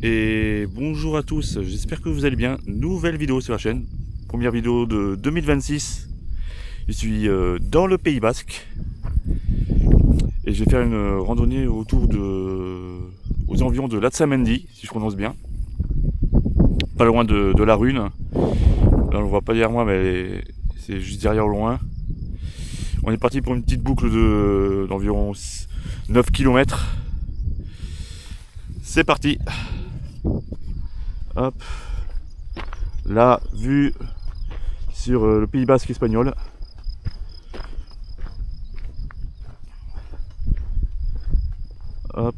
Et bonjour à tous, j'espère que vous allez bien. Nouvelle vidéo sur la chaîne, première vidéo de 2026. Je suis dans le Pays Basque et je vais faire une randonnée aux environs de Latxamendi, si je prononce bien, pas loin de la Rune. Là on le voit pas derrière moi, mais c'est juste derrière au loin. On est parti pour une petite boucle d'environ 9 km. C'est parti. Hop. La vue sur le Pays Basque espagnol. Hop.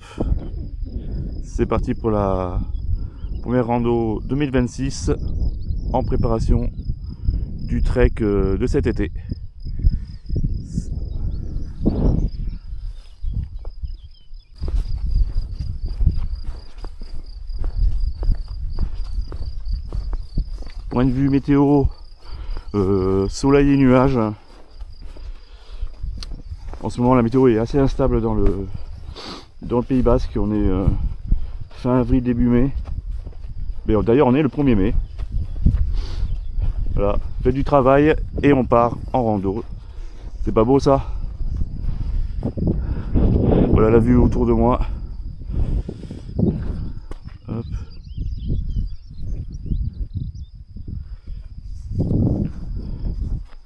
C'est parti pour la première rando 2026 en préparation du trek de cet été. Point de vue météo, soleil et nuages. En ce moment la météo est assez instable dans le Pays Basque. On est fin avril, début mai. Mais d'ailleurs on est le 1er mai. Voilà, fait du travail et on part en rando. C'est pas beau ça? Voilà la vue autour de moi. Hop.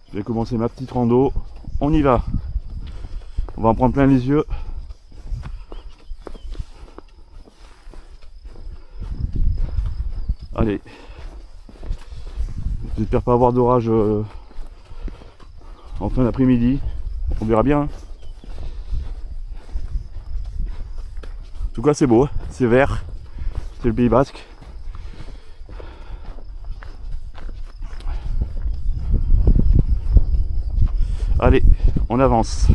Je vais commencer ma petite rando. On y va. On va en prendre plein les yeux. Allez. J'espère pas avoir d'orage en fin d'après-midi. On verra bien. En tout cas c'est beau, c'est vert. C'est le Pays Basque. Allez, on avance.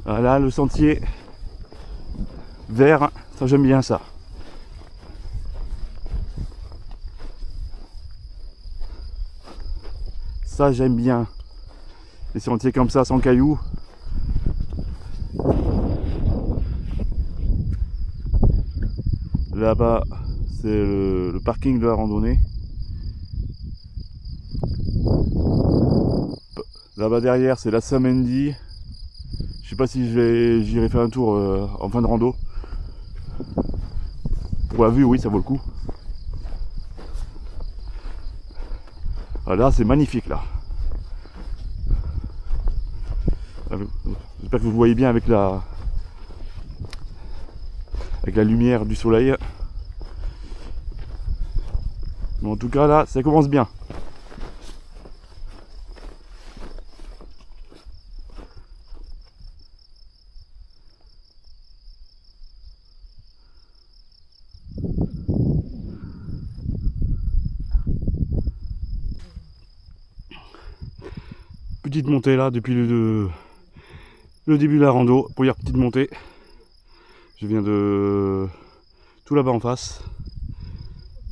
Voilà le sentier vert, ça j'aime bien ça. Ça j'aime bien. Les sentiers comme ça sans cailloux. Là-bas c'est le parking de la randonnée. Là-bas derrière c'est Latxamendi. Je sais pas si j'irai faire un tour en fin de rando. Pour la vue, oui, ça vaut le coup. Ah, là, c'est magnifique là. J'espère que vous voyez bien avec la lumière du soleil. Mais en tout cas là, ça commence bien. Petite montée là depuis le début de la rando. Première petite montée. Je viens de tout là-bas en face.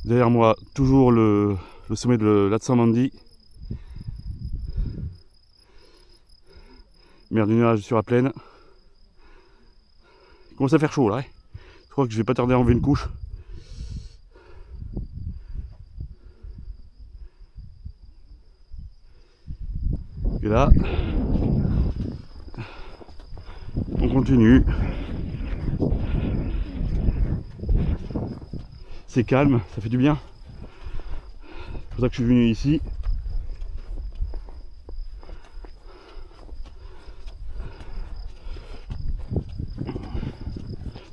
Derrière moi, toujours le sommet de Latxamendi. Mer du nuage sur la plaine. Il commence à faire chaud là. Hein. Je crois que je vais pas tarder à enlever une couche. Et là, on continue. C'est calme, ça fait du bien. C'est pour ça que je suis venu ici.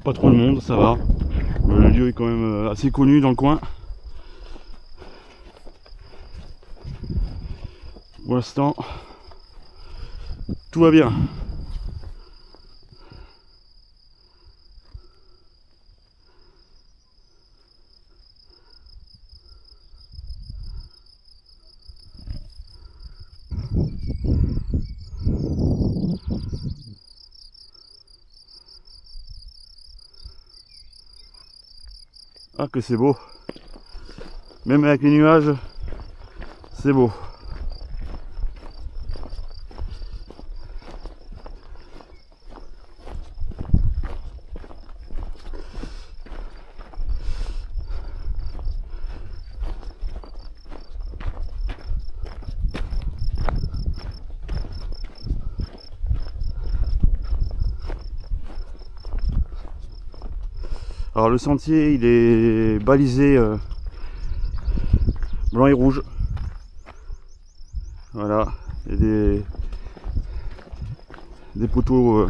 Pas trop de monde, ça va. Le lieu est quand même assez connu dans le coin. Pour l'instant, tout va bien. Ah que c'est beau. Même avec les nuages, c'est beau. Alors le sentier il est balisé blanc et rouge. Voilà, il y a des poteaux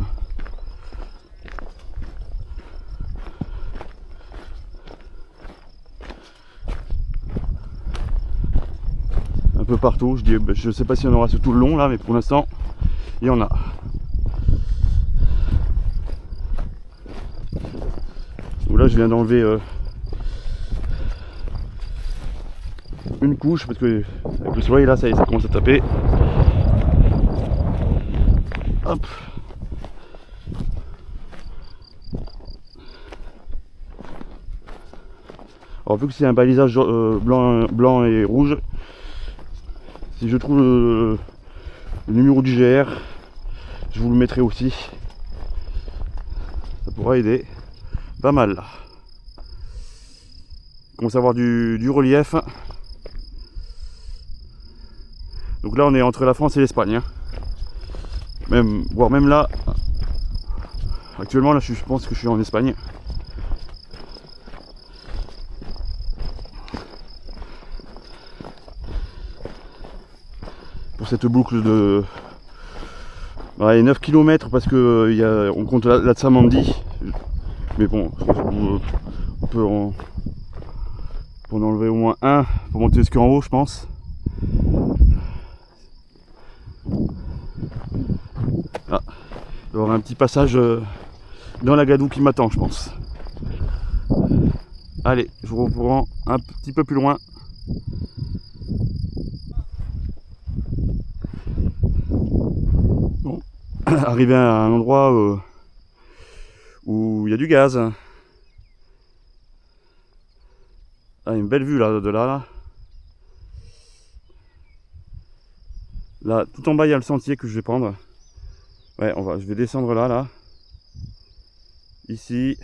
un peu partout. Je sais pas si on aura sur tout le long là, mais pour l'instant il y en a. Là je viens d'enlever une couche parce que avec le soleil là ça commence à taper. Hop. Alors vu que c'est un balisage blanc et rouge, si je trouve le numéro du GR, je vous le mettrai aussi. Ça pourra aider pas mal là. Il commence à avoir du relief. Donc là on est entre la France et l'Espagne, hein. Voire même là, actuellement là je pense que je suis en Espagne. Pour cette boucle de 9 km parce que on compte la de Samandi. Mais bon, on peut en enlever au moins un pour monter jusqu'en haut, je pense. Ah, il y aura un petit passage dans la gadoue qui m'attend, je pense. Allez, je vous reprends un petit peu plus loin. Bon, arrivé à un endroit où il y a du gaz. Ah, une belle vue là, de là. Là, tout en bas, il y a le sentier que je vais prendre. Ouais, je vais descendre là. Ici,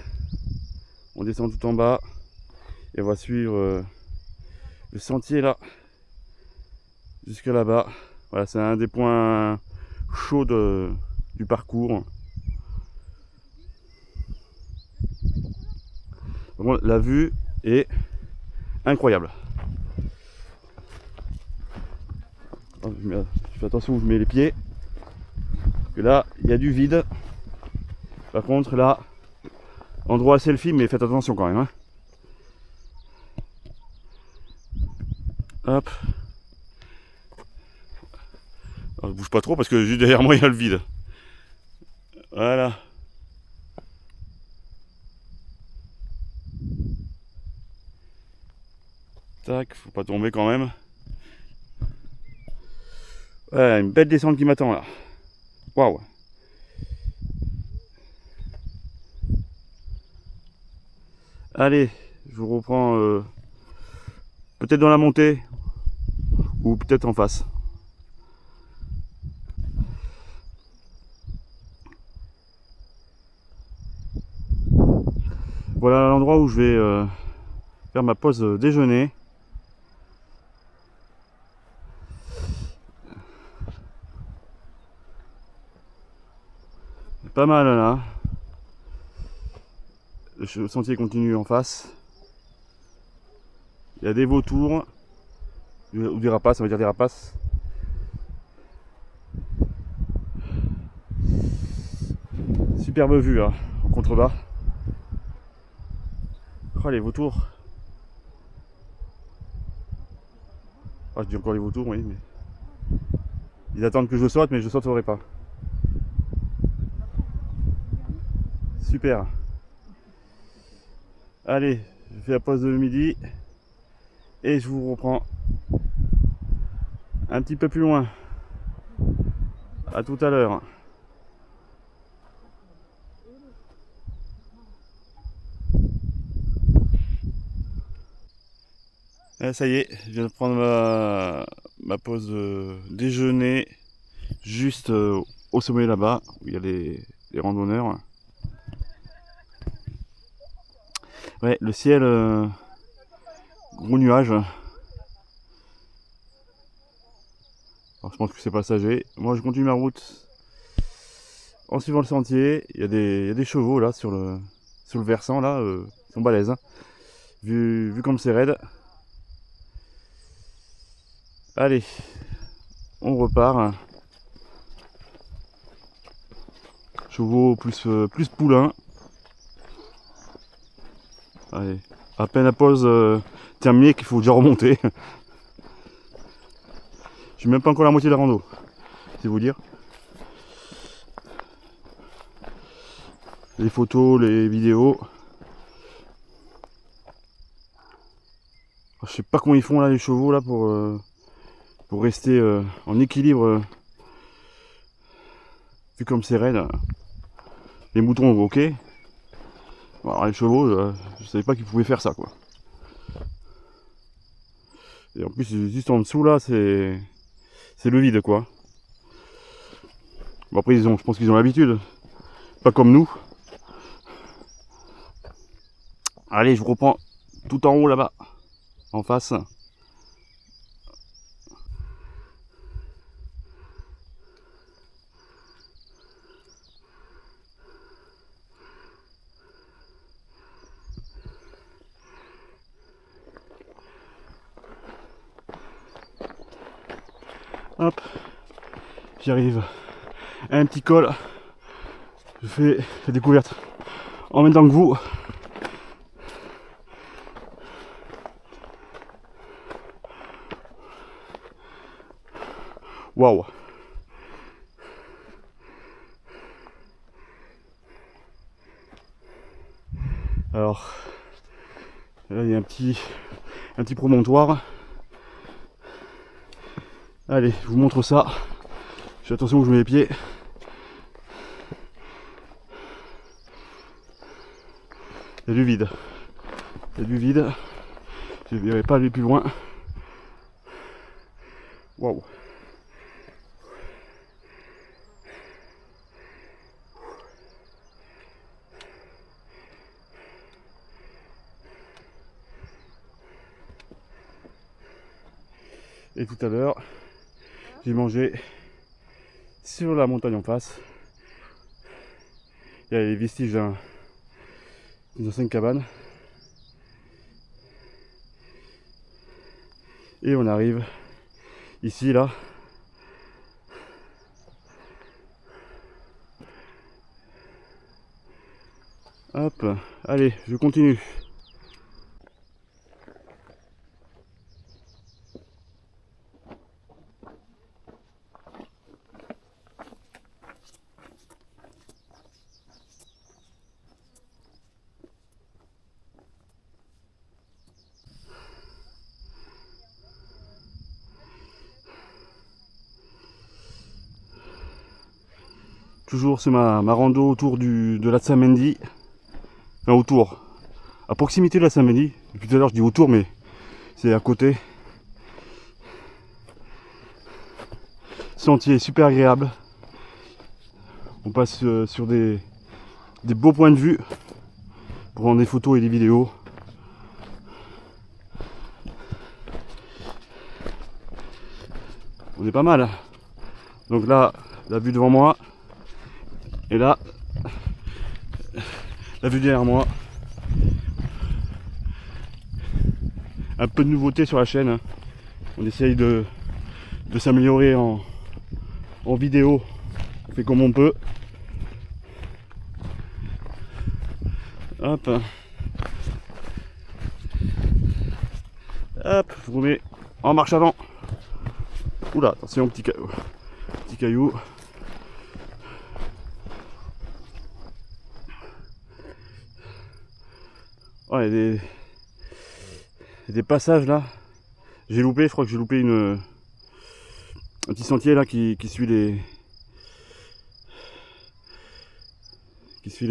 on descend tout en bas et on va suivre le sentier là jusqu'à là-bas. Voilà, c'est un des points chauds du parcours. Bon, la vue est incroyable. Je fais attention où je mets les pieds. Parce que là, il y a du vide. Par contre, là, endroit selfie, mais faites attention quand même, hein. Hop. Alors, je bouge pas trop parce que juste derrière moi, il y a le vide. Voilà. Tac, faut pas tomber quand même. Ouais, une belle descente qui m'attend là. Waouh. Allez, je vous reprends peut-être dans la montée ou peut-être en face. Voilà l'endroit où je vais faire ma pause déjeuner. Pas mal là. Le sentier continue en face. Il y a des vautours ou des rapaces, on va dire des rapaces. Superbe vue là, en contrebas. Oh les vautours. Ah, je dis encore les vautours, oui, mais ils attendent que je saute, mais je sauterai pas. Super. Allez, je fais la pause de midi et je vous reprends un petit peu plus loin. À tout à l'heure. Ça y est, je viens de prendre ma pause déjeuner juste au sommet là-bas où il y a les randonneurs. Ouais, le ciel, gros nuage. Alors, je pense que c'est passager. Moi je continue ma route en suivant le sentier. Il y a des chevaux là sur le versant là. sont balèzes. Hein. Vu comme c'est raide. Allez, on repart. Chevaux plus poulain. Allez, à peine la pause terminée qu'il faut déjà remonter. Je suis même pas encore à la moitié de la rando, c'est vous dire. Les photos, les vidéos. Je sais pas comment ils font là les chevaux là pour rester en équilibre. Vu comme c'est raide. Les moutons ok. Bon, alors les chevaux, je savais pas qu'ils pouvaient faire ça quoi. Et en plus juste en dessous là c'est le vide quoi. Bon après je pense qu'ils ont l'habitude. Pas comme nous. Allez, je vous reprends tout en haut là-bas. En face. Hop, j'arrive à un petit col. Je fais la découverte en même temps que vous. Waouh. Alors, là il y a un petit promontoire. Allez, je vous montre ça. Je fais attention où je mets les pieds. Il y a du vide. Il y a du vide. Je ne vais pas aller plus loin. Waouh. Et tout à l'heure, j'ai mangé sur la montagne en face. Il y a les vestiges d'une ancienne cabane. Et on arrive ici là. Hop, allez, je continue. Toujours c'est ma rando autour de la Tsamendi. Enfin autour. À proximité de la Tsamendi. Depuis tout à l'heure je dis autour mais c'est à côté. Sentier super agréable. On passe sur des beaux points de vue pour prendre des photos et des vidéos. On est pas mal. Donc là, la vue devant moi. Et là, la vue derrière moi. Un peu de nouveauté sur la chaîne. On essaye de s'améliorer en vidéo. On fait comme on peut. Hop. Hop, je vous remets en marche avant. Oula, attention, petit caillou. Oh, il y a des passages là. J'ai loupé, je crois que j'ai loupé un petit sentier là qui suit les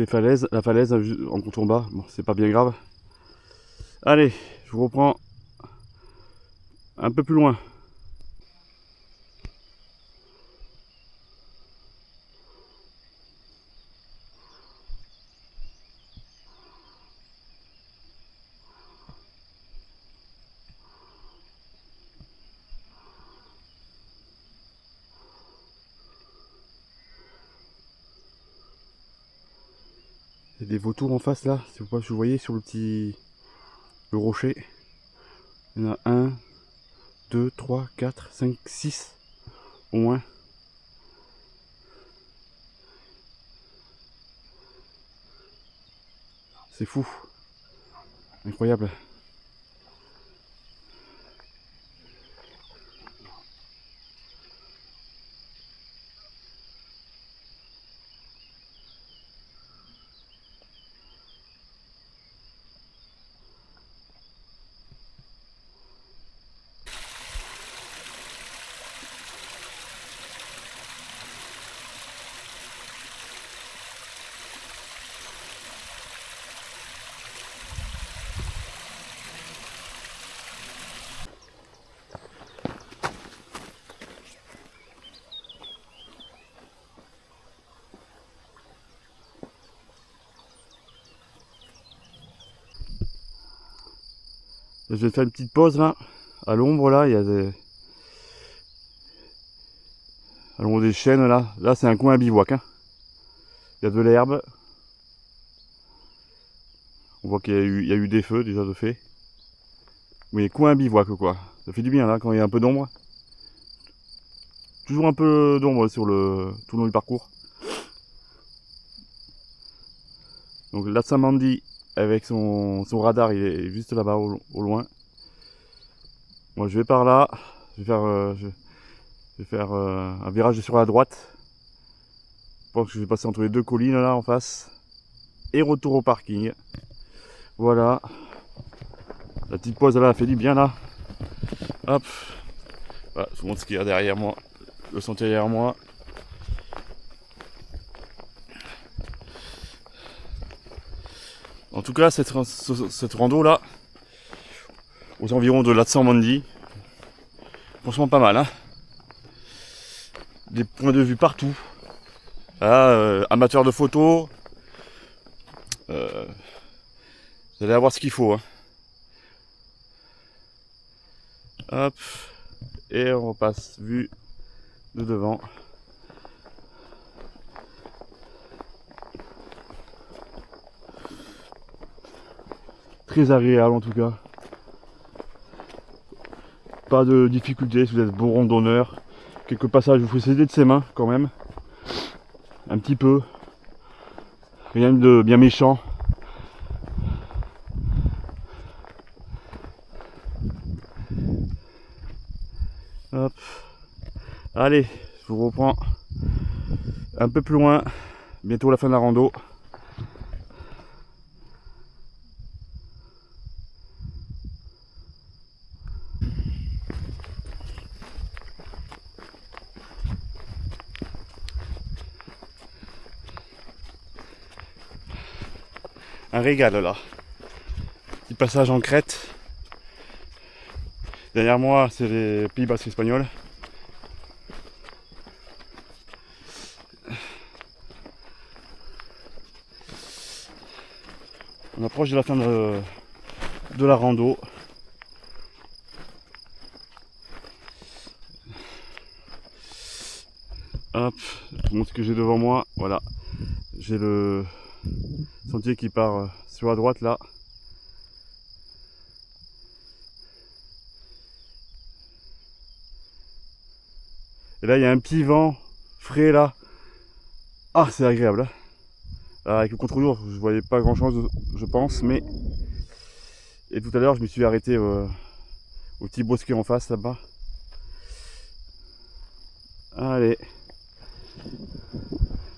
falaises, la falaise en contrebas. Bon, c'est pas bien grave. Allez, je vous reprends un peu plus loin. Il y a des vautours en face là, si vous voyez sur le rocher. Il y en a 1, 2, 3, 4, 5, 6 au moins. C'est fou. Incroyable. Je vais faire une petite pause là, à l'ombre là, il y a des... à l'ombre des chênes là, là c'est un coin à bivouac, hein. Il y a de l'herbe. On voit qu'il y a eu des feux déjà de fait. Mais coin à bivouac quoi, ça fait du bien là quand il y a un peu d'ombre. Toujours un peu d'ombre sur tout le long du parcours. Donc Latsamandi avec son radar, il est juste là-bas au loin. Moi je vais par là, je vais faire un virage sur la droite. Je pense que je vais passer entre les deux collines là en face. Et retour au parking. Voilà. La petite pause là, elle fait du bien là. Hop. Voilà, je vous montre ce qu'il y a derrière moi. Le sentier derrière moi. En tout cas, cette rando là, aux environs de Latsamandi, franchement pas mal, hein. Des points de vue partout. Là, amateurs de photos, vous allez avoir ce qu'il faut, hein. Hop, et on repasse vue de devant. Très agréable en tout cas. Pas de difficulté si vous êtes bon randonneur. Quelques passages vous faut céder de ses mains quand même. Un petit peu. Rien de bien méchant. Hop. Allez, je vous reprends un peu plus loin. Bientôt la fin de la rando. Un régal là. Petit passage en crête. Derrière moi, c'est les Pays Basques espagnols. On approche de la fin de la rando. Hop, je vous montre ce que j'ai devant moi. Voilà, j'ai le sentier qui part sur la droite là. Et là, il y a un petit vent frais là. Ah, c'est agréable. Hein. Avec le contre-jour, je voyais pas grand chose, je pense, mais. Et tout à l'heure, je me suis arrêté au petit bosquet en face là-bas. Allez.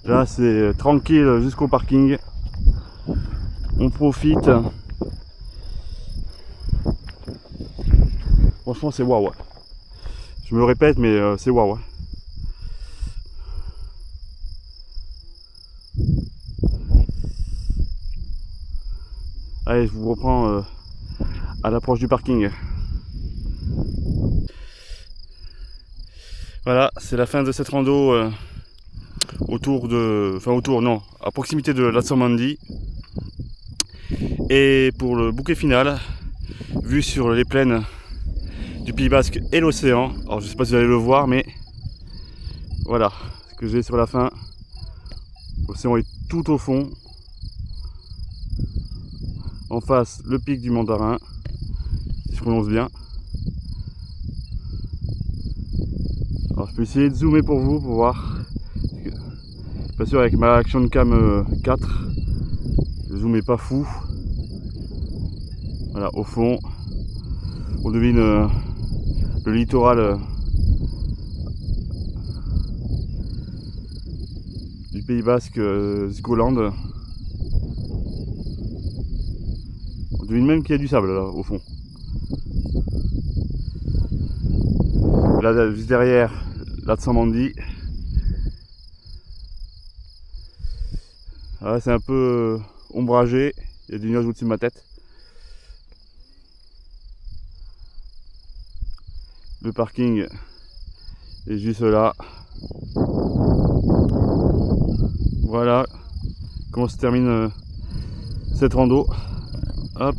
Là, c'est tranquille jusqu'au parking. On profite. Franchement, c'est waouh. Je me le répète, mais c'est waouh. Allez, je vous reprends à l'approche du parking. Voilà, c'est la fin de cette rando à proximité de Latsamandi. Et pour le bouquet final, vue sur les plaines du Pays Basque et l'océan. Alors je sais pas si vous allez le voir, mais voilà ce que j'ai sur la fin. L'océan est tout au fond. En face, le pic du Mandarin, si je prononce bien. Alors je peux essayer de zoomer pour vous, pour voir. Pas sûr, avec ma Action Cam 4, le zoom est pas fou. Voilà, au fond, on devine le littoral du Pays Basque, Sgoland. On devine même qu'il y a du sable là, au fond. Là, juste derrière, la Tsamandi. Ah, c'est un peu ombragé, il y a des nuages au-dessus de ma tête. Le parking est juste là. Voilà comment se termine cette rando. Hop.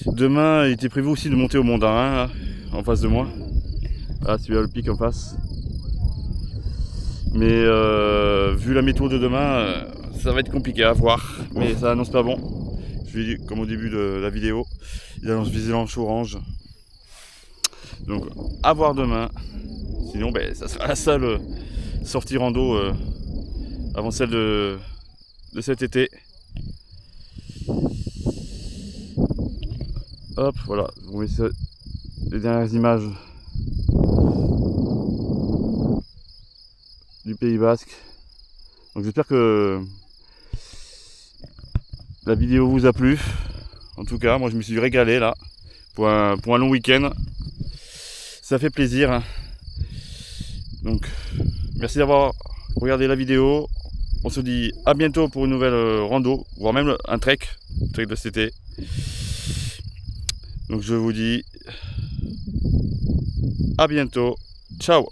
Demain, il était prévu aussi de monter au Mandarin, là, en face de moi. Ah, celui-là, le pic en face. Mais vu la météo de demain, ça va être compliqué à voir. Mais ça annonce pas bon. Je l'ai dit comme au début de la vidéo. Il annonce vigilance orange. Donc à voir demain. Sinon ben, ça sera la seule sortie rando avant celle de cet été. Hop, voilà, vous mettez les dernières images du Pays Basque. Donc j'espère que la vidéo vous a plu. En tout cas, moi je me suis régalé là pour un long week-end. Ça fait plaisir. Donc merci d'avoir regardé la vidéo. On se dit à bientôt pour une nouvelle rando, voire même un trek de cet été. Donc je vous dis à bientôt. Ciao.